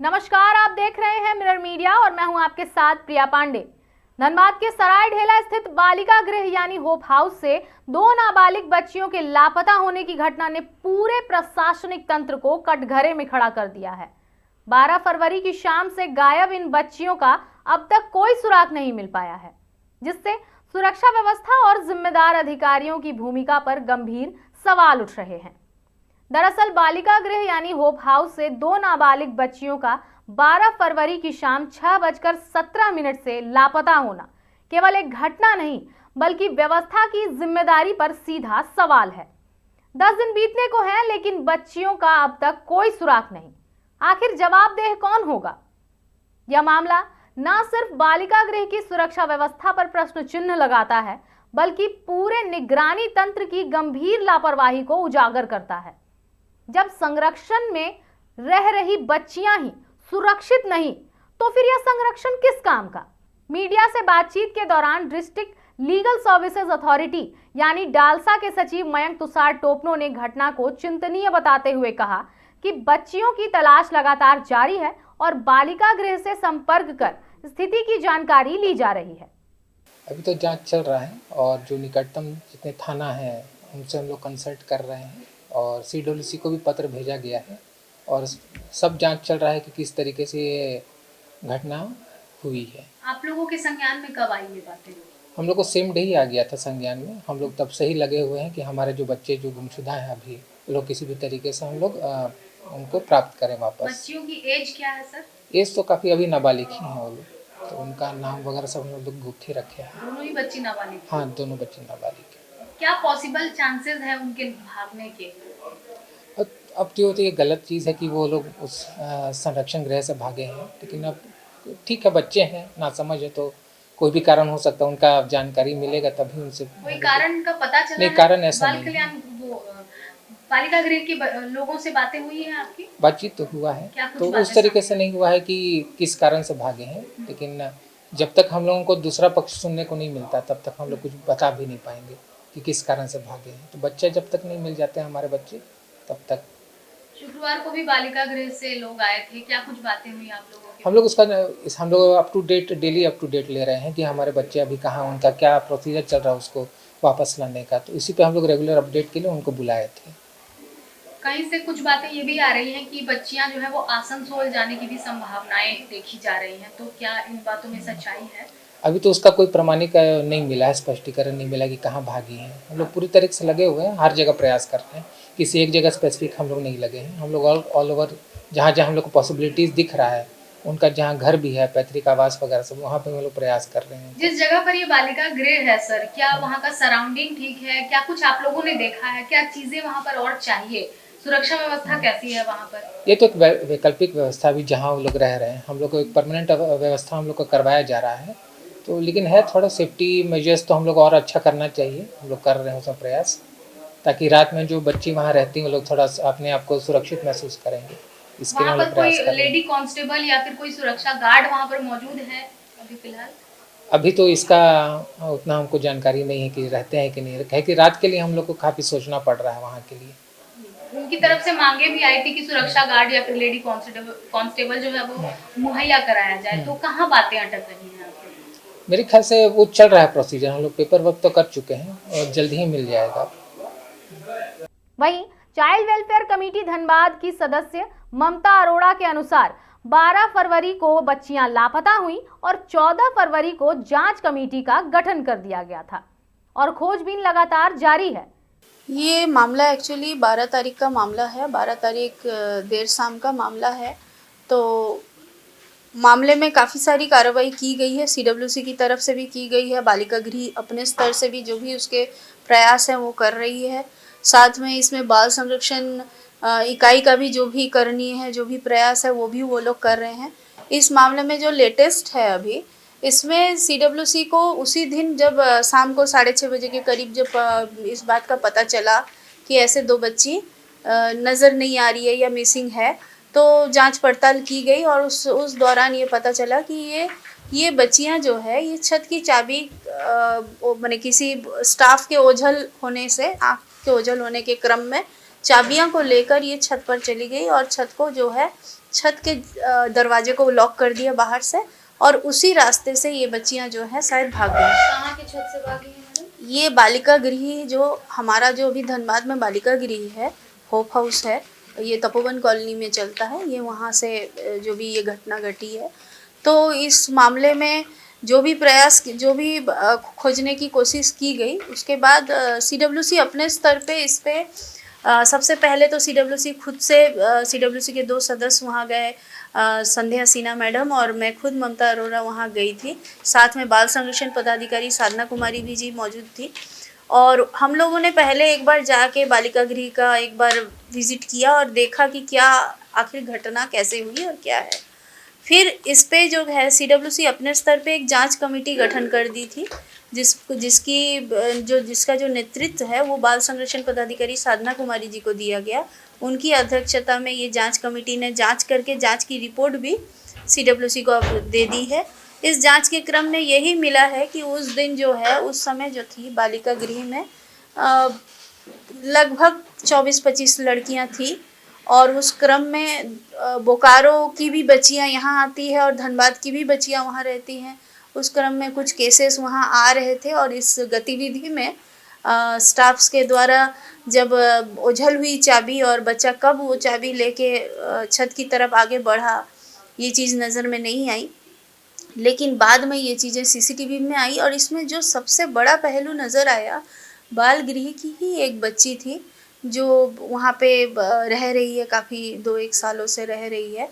नमस्कार, आप देख रहे हैं मिरर मीडिया और मैं हूं आपके साथ प्रिया पांडे। धनबाद के सराय ढेला स्थित बालिका गृह यानी होप हाउस से 2 नाबालिग बच्चियों के लापता होने की घटना ने पूरे प्रशासनिक तंत्र को कटघरे में खड़ा कर दिया है। 12 फरवरी की शाम से गायब इन बच्चियों का अब तक कोई सुराग नहीं मिल पाया है, जिससे सुरक्षा व्यवस्था और जिम्मेदार अधिकारियों की भूमिका पर गंभीर सवाल उठ रहे हैं। दरअसल बालिका गृह यानी होप हाउस से 2 नाबालिग बच्चियों का 12 फरवरी की शाम 6:17 से लापता होना केवल एक घटना नहीं बल्कि व्यवस्था की जिम्मेदारी पर सीधा सवाल है। 10 दिन बीतने को हैं, लेकिन बच्चियों का अब तक कोई सुराग नहीं। आखिर जवाबदेह कौन होगा? यह मामला न सिर्फ बालिका गृह की सुरक्षा व्यवस्था पर प्रश्न चिन्ह लगाता है, बल्कि पूरे निगरानी तंत्र की गंभीर लापरवाही को उजागर करता है। जब संरक्षण में रह रही बच्चियां ही सुरक्षित नहीं, तो फिर यह संरक्षण किस काम का? मीडिया से बातचीत के दौरान डिस्ट्रिक्ट लीगल सर्विसेज अथॉरिटी यानी डालसा के सचिव मयंक तुषार टोपनो ने घटना को चिंतनीय बताते हुए कहा कि बच्चियों की तलाश लगातार जारी है और बालिका गृह से संपर्क कर स्थिति की जानकारी ली जा रही है। अभी तो जांच चल रहा है और जो निकटतम जितने थाना है उनसे हम लोग कंसल्ट कर रहे हैं और CWC को भी पत्र भेजा गया है और सब जांच चल रहा है कि किस तरीके से ये घटना हुई है। आप लोगों के संज्ञान में कब आई ये बातें? हम लोग को सेम डे ही आ गया था संज्ञान में। हम लोग तब से ही लगे हुए हैं कि हमारे जो बच्चे जो गुमशुदा हैं अभी लोग किसी भी तरीके से हम लोग उनको प्राप्त करें वापस। बच्चियों की एज क्या है सर? एज तो काफ़ी अभी नाबालिग ही हैं वो लोग, तो उनका नाम वगैरह सब हम लोग गुप्त ही रखे हैं। दोनों ही बच्ची नाबालिग? हाँ, दोनों बच्चे नाबालिग हैं। क्या पॉसिबल चांसेस है उनके भागने के? अब तो ये गलत चीज़ है कि वो लोग उस संरक्षण गृह से भागे हैं, लेकिन अब ठीक है, बच्चे हैं, ना समझ है तो कोई भी कारण हो सकता है। उनका जानकारी मिलेगा तभी उनसे कोई कारण का पता चला? नहीं, कारण ऐसा बाल नहीं कल्याण बालिका गृह के लोगों से बातें हुई है आपकी? बातचीत तो हुआ है, तो उस तरीके से नहीं हुआ है कि किस कारण से भागे हैं, लेकिन जब तक हम लोगों को दूसरा पक्ष सुनने को नहीं मिलता तब तक हम लोग कुछ बता भी नहीं पाएंगे कि किस कारण से भागे हैं। तो बच्चे जब तक नहीं मिल जाते हमारे बच्चे तब तक। शुक्रवार को भी बालिका गृह से लोग आए थे, क्या कुछ बातें हुई आप लोगों की? हम लोग up to date daily up to date ले रहे हैं कि हमारे बच्चे अभी कहाँ, उनका क्या प्रोसीजर चल रहा है उसको वापस लाने का। तो इसी पे हम लोग रेगुलर अपडेट के लिए उनको बुलाए थे। कहीं से कुछ बातें ये भी आ रही हैं कि बच्चियां जो है वो आसनसोल जाने की भी संभावनाएं देखी जा रही हैं, तो क्या इन बातों में सच्चाई है? अभी तो उसका कोई प्रमाणिक नहीं मिला है, स्पष्टीकरण नहीं मिला कि कहाँ भागी हैं। हम लोग पूरी तरीके से लगे हुए हैं, हर जगह प्रयास कर रहे हैं, किसी एक जगह स्पेसिफिक हम लोग नहीं लगे हैं। हम लोग ऑल ओवर जहाँ जहाँ हम लोग को पॉसिबिलिटीज़ दिख रहा है, उनका जहाँ घर भी है, पैतृक आवास वगैरह सब, वहाँ पे हम लोग प्रयास कर रहे हैं। जिस जगह पर ये बालिका गृह है सर, क्या वहाँ का सराउंडिंग ठीक है? क्या कुछ आप लोगों ने देखा है? क्या चीजें वहाँ पर और चाहिए? सुरक्षा व्यवस्था कैसी है वहाँ पर? ये तो एक वैकल्पिक व्यवस्था भी जहाँ वो लोग रह रहे हैं, हम लोग को एक परमानेंट व्यवस्था हम लोग को करवाया जा रहा है। तो लेकिन है थोड़ा सेफ्टी मेजर्स तो हम लोग और अच्छा करना चाहिए, हम लोग कर रहे हैं उसमें प्रयास, ताकि रात में जो बच्ची वहाँ रहती हैं वो लोग थोड़ा अपने आप को सुरक्षित महसूस करेंगे। इसके लिए हम लोग प्रयास कर रहे हैं। लेडी कांस्टेबल या फिर कोई सुरक्षा गार्ड वहाँ पर मौजूद है अभी फिलहाल? अभी तो इसका उतना हमको जानकारी नहीं है कि रहते हैं कि नहीं, है कि रात के लिए हम लोग को काफ़ी सोचना पड़ रहा है वहाँ के लिए। उनकी तरफ से मांगे भी आई थी कि सुरक्षा गार्ड या फिर लेडी कांस्टेबल जो है वो मुहैया कराया जाए, तो कहाँ बातें अटक रही हैं आपके? मेरे ख्याल से वो चल रहा है प्रोसीजर, हम लोग पेपर वर्क तो कर चुके हैं और जल्दी ही मिल जाएगा। वहीं चाइल्ड वेलफेयर कमेटी धनबाद की सदस्य ममता अरोड़ा के अनुसार 12 फरवरी को बच्चियां लापता हुई और 14 फरवरी को जांच कमेटी का गठन कर दिया गया था और खोजबीन लगातार जारी है। ये मामला एक्चुअली 12 तारीख का मामला है, 12 तारीख देर शाम का मामला है। तो मामले में काफ़ी सारी कार्रवाई की गई है, CWC की तरफ से भी की गई है, बालिका गृह अपने स्तर से भी जो भी उसके प्रयास हैं वो कर रही है। साथ में इसमें बाल संरक्षण इकाई का भी जो भी करनीय है, जो भी प्रयास है वो भी वो लोग कर रहे हैं। इस मामले में जो लेटेस्ट है अभी, इसमें CWC को उसी दिन जब शाम को 6:30 बजे के करीब जब इस बात का पता चला कि ऐसे 2 बच्ची नज़र नहीं आ रही है या मिसिंग है, तो जांच पड़ताल की गई और उस दौरान ये पता चला कि ये बच्चियां जो है ये छत की चाबी माने किसी स्टाफ के ओझल होने से, आँख के ओझल होने के क्रम में चाबियां को लेकर ये छत पर चली गई और छत को जो है छत के दरवाजे को लॉक कर दिया बाहर से, और उसी रास्ते से ये बच्चियां जो है शायद भाग गई। कहाँ की छत से भागी हैं मैडम? ये बालिका गृह जो हमारा जो अभी धनबाद में बालिका गृह है, होप हाउस है, ये तपोवन कॉलोनी में चलता है, ये वहाँ से जो भी ये घटना घटी है। तो इस मामले में जो भी प्रयास, जो भी खोजने की कोशिश की गई, उसके बाद CWC अपने स्तर पे इस पे सबसे पहले तो CWC खुद से, CWC के 2 सदस्य वहाँ गए, संध्या सिन्हा मैडम और मैं खुद ममता अरोड़ा वहाँ गई थी। साथ में बाल संरक्षण पदाधिकारी साधना कुमारी भी जी मौजूद थी। और हम लोगों ने पहले एक बार जाके बालिका गृह का एक बार विजिट किया और देखा कि क्या आखिर घटना कैसे हुई और क्या है। फिर इस पे जो है CWC अपने स्तर पे एक जांच कमेटी गठन कर दी थी, जिसका जो नेतृत्व है वो बाल संरक्षण पदाधिकारी साधना कुमारी जी को दिया गया। उनकी अध्यक्षता में ये जांच कमेटी ने जांच करके जांच की रिपोर्ट भी CWC को दे दी है। इस जांच के क्रम में यही मिला है कि उस दिन जो है, उस समय जो थी बालिका गृह में लगभग 24-25 लड़कियां थी, और उस क्रम में बोकारो की भी बच्चियां यहाँ आती है और धनबाद की भी बच्चियां वहाँ रहती हैं। उस क्रम में कुछ केसेस वहाँ आ रहे थे, और इस गतिविधि में स्टाफ्स के द्वारा जब ओझल हुई चाबी और बच्चा कब वो चाबी लेके छत की तरफ आगे बढ़ा, ये चीज़ नज़र में नहीं आई। लेकिन बाद में ये चीज़ें CCTV में आई, और इसमें जो सबसे बड़ा पहलू नज़र आया, बाल गृह की ही एक बच्ची थी जो वहाँ पे रह रही है, काफ़ी 2-1 सालों से रह रही है,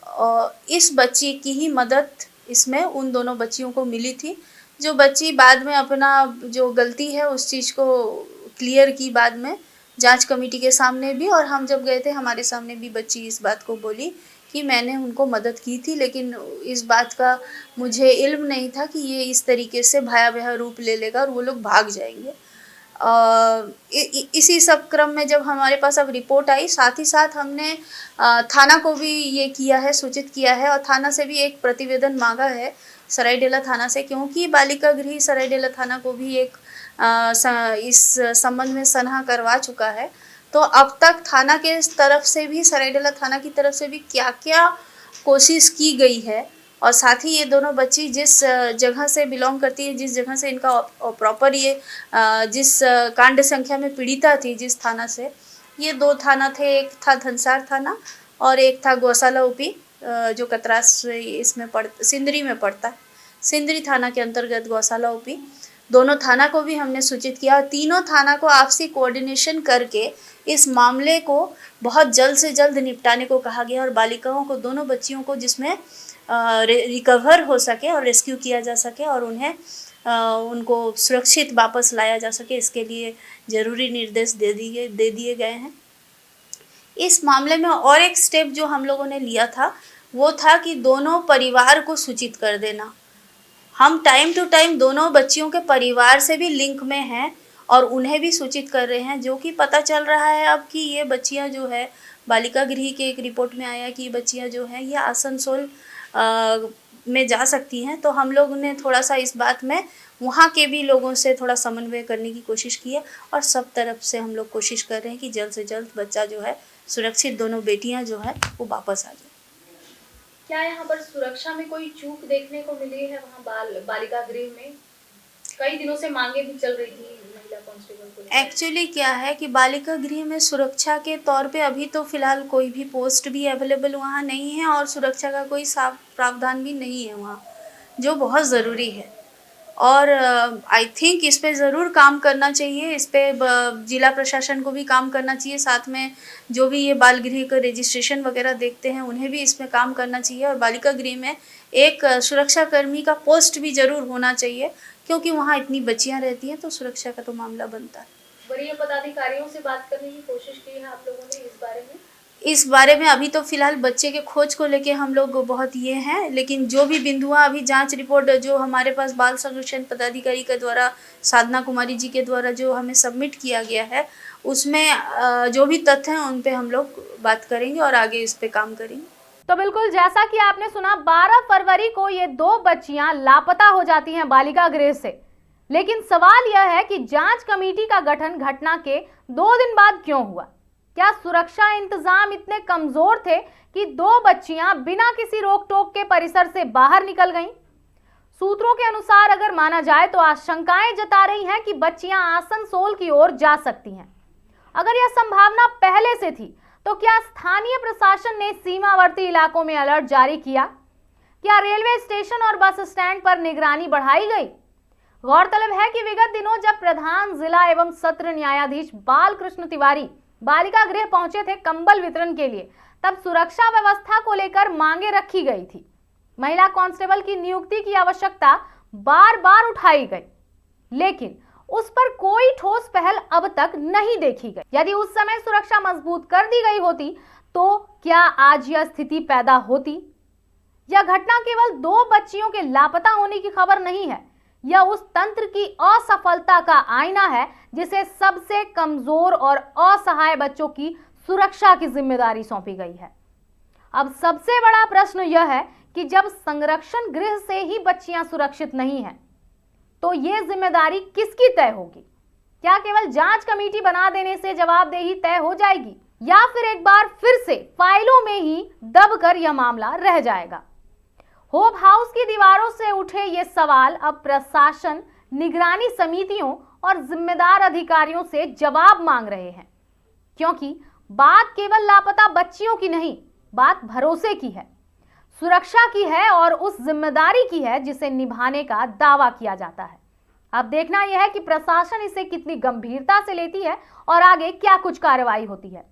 और इस बच्ची की ही मदद इसमें उन दोनों बच्चियों को मिली थी। जो बच्ची बाद में अपना जो गलती है उस चीज़ को क्लियर की बाद में जांच कमेटी के सामने भी, और हम जब गए थे हमारे सामने भी बच्ची इस बात को बोली कि मैंने उनको मदद की थी, लेकिन इस बात का मुझे इल्म नहीं था कि ये इस तरीके से भयावह रूप ले लेगा और वो लोग भाग जाएंगे। इसी सब क्रम में जब हमारे पास अब रिपोर्ट आई, साथ ही साथ हमने थाना को भी ये किया है, सूचित किया है, और थाना से भी एक प्रतिवेदन मांगा है सरायडेला थाना से, क्योंकि बालिका गृह सरायडेला थाना को भी एक इस संबंध में सनहा करवा चुका है। तो अब तक थाना के तरफ से भी, सरायडेला थाना की तरफ से भी क्या क्या कोशिश की गई है, और साथ ही ये दोनों बच्ची जिस जगह से बिलोंग करती है, जिस जगह से इनका प्रॉपर ये जिस कांड संख्या में पीड़िता थी, जिस थाना से, ये 2 थाना थे, एक था धनसार थाना और एक था गौशाला UP जो कतरास इसमें सिंदरी में पड़ता है। सिंदरी थाना के अंतर्गत गौशाला UP, दोनों थाना को भी हमने सूचित किया, और तीनों थाना को आपसी कोऑर्डिनेशन करके इस मामले को बहुत जल्द से जल्द निपटाने को कहा गया, और बालिकाओं को, दोनों बच्चियों को जिसमें रिकवर हो सके और रेस्क्यू किया जा सके और उन्हें उनको सुरक्षित वापस लाया जा सके, इसके लिए ज़रूरी निर्देश दे दिए गए हैं। इस मामले में और एक स्टेप जो हम लोगों ने लिया था वो था कि दोनों परिवार को सूचित कर देना। हम टाइम टू टाइम दोनों बच्चियों के परिवार से भी लिंक में हैं और उन्हें भी सूचित कर रहे हैं, जो कि पता चल रहा है अब कि ये बच्चियां जो है, बालिका गृह के एक रिपोर्ट में आया कि ये बच्चियां जो हैं ये आसनसोल में जा सकती हैं। तो हम लोग ने थोड़ा सा इस बात में वहाँ के भी लोगों से थोड़ा समन्वय करने की कोशिश की है, और सब तरफ से हम लोग कोशिश कर रहे हैं कि जल्द से जल्द बच्चा जो है सुरक्षित, दोनों बेटियां जो है वो वापस आ जाए। क्या यहाँ पर सुरक्षा में कोई चूक देखने को मिली है? वहाँ बालिका गृह में कई दिनों से मांगे भी चल रही थी महिला कांस्टेबल को। एक्चुअली क्या है कि बालिका गृह में सुरक्षा के तौर पे अभी तो फिलहाल कोई भी पोस्ट भी अवेलेबल वहाँ नहीं है, और सुरक्षा का कोई साफ प्रावधान भी नहीं है वहाँ, जो बहुत ज़रूरी है। और आई थिंक इस पे ज़रूर काम करना चाहिए, इस पे जिला प्रशासन को भी काम करना चाहिए, साथ में जो भी ये बाल गृह का रजिस्ट्रेशन वगैरह देखते हैं उन्हें भी इसमें काम करना चाहिए, और बालिका गृह में एक सुरक्षा कर्मी का पोस्ट भी ज़रूर होना चाहिए, क्योंकि वहाँ इतनी बच्चियाँ रहती हैं तो सुरक्षा का तो मामला बनता है। वरीय पदाधिकारियों से बात करने की कोशिश की है आप लोगों ने इस बारे में? इस बारे में अभी तो फिलहाल बच्चे के खोज को लेके हम लोग बहुत ये हैं, लेकिन जो भी बिंदुआ अभी जांच रिपोर्ट जो हमारे पास बाल संरक्षण पदाधिकारी के द्वारा, साधना कुमारी जी के द्वारा जो हमें सबमिट किया गया है, उसमें जो भी तथ्य हैं उन पे हम लोग बात करेंगे और आगे इस पे काम करेंगे। तो बिल्कुल जैसा कि आपने सुना, 12 फरवरी को ये 2 बच्चियां लापता हो जाती हैं बालिका गृह से। लेकिन सवाल यह है कि जांच कमेटी का गठन घटना के 2 दिन बाद क्यों हुआ? क्या सुरक्षा इंतजाम इतने कमजोर थे कि 2 बच्चियां बिना किसी रोक टोक के परिसर से बाहर निकल गईं? सूत्रों के अनुसार अगर माना जाए तो आशंकाएं जता रही हैं कि बच्चियां आसनसोल की ओर जा सकती हैं। अगर यह संभावना पहले से थी तो क्या स्थानीय प्रशासन ने सीमावर्ती इलाकों में अलर्ट जारी किया? क्या रेलवे स्टेशन और बस स्टैंड पर निगरानी बढ़ाई गई? गौरतलब है कि विगत दिनों जब प्रधान जिला एवं सत्र न्यायाधीश बालकृष्ण तिवारी बालिका गृह पहुंचे थे कंबल वितरण के लिए, तब सुरक्षा व्यवस्था को लेकर मांगे रखी गई थी। महिला कांस्टेबल की नियुक्ति की आवश्यकता बार बार उठाई गई, लेकिन उस पर कोई ठोस पहल अब तक नहीं देखी गई। यदि उस समय सुरक्षा मजबूत कर दी गई होती तो क्या आज यह स्थिति पैदा होती? यह घटना केवल 2 बच्चियों के लापता होने की खबर नहीं है, यह उस तंत्र की असफलता का आईना है जिसे सबसे कमजोर और असहाय बच्चों की सुरक्षा की जिम्मेदारी सौंपी गई है। अब सबसे बड़ा प्रश्न यह है कि जब संरक्षण गृह से ही बच्चियां सुरक्षित नहीं हैं, तो ये जिम्मेदारी किसकी तय होगी? क्या केवल जांच कमेटी बना देने से जवाबदेही तय हो जाएगी, या फिर एक बार फिर से फाइलों में ही दबकर यह मामला रह जाएगा? होप हाउस की दीवारों से उठे ये सवाल अब प्रशासन, निगरानी समितियों और जिम्मेदार अधिकारियों से जवाब मांग रहे हैं, क्योंकि बात केवल लापता बच्चियों की नहीं, बात भरोसे की है, सुरक्षा की है और उस जिम्मेदारी की है जिसे निभाने का दावा किया जाता है। अब देखना यह है कि प्रशासन इसे कितनी गंभीरता से लेती है और आगे क्या कुछ कार्रवाई होती है।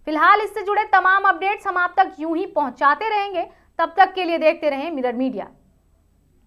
फिलहाल इससे जुड़े तमाम अपडेट्स हम आप तक यूं ही पहुंचाते रहेंगे। तब तक के लिए देखते रहें मिरर मीडिया।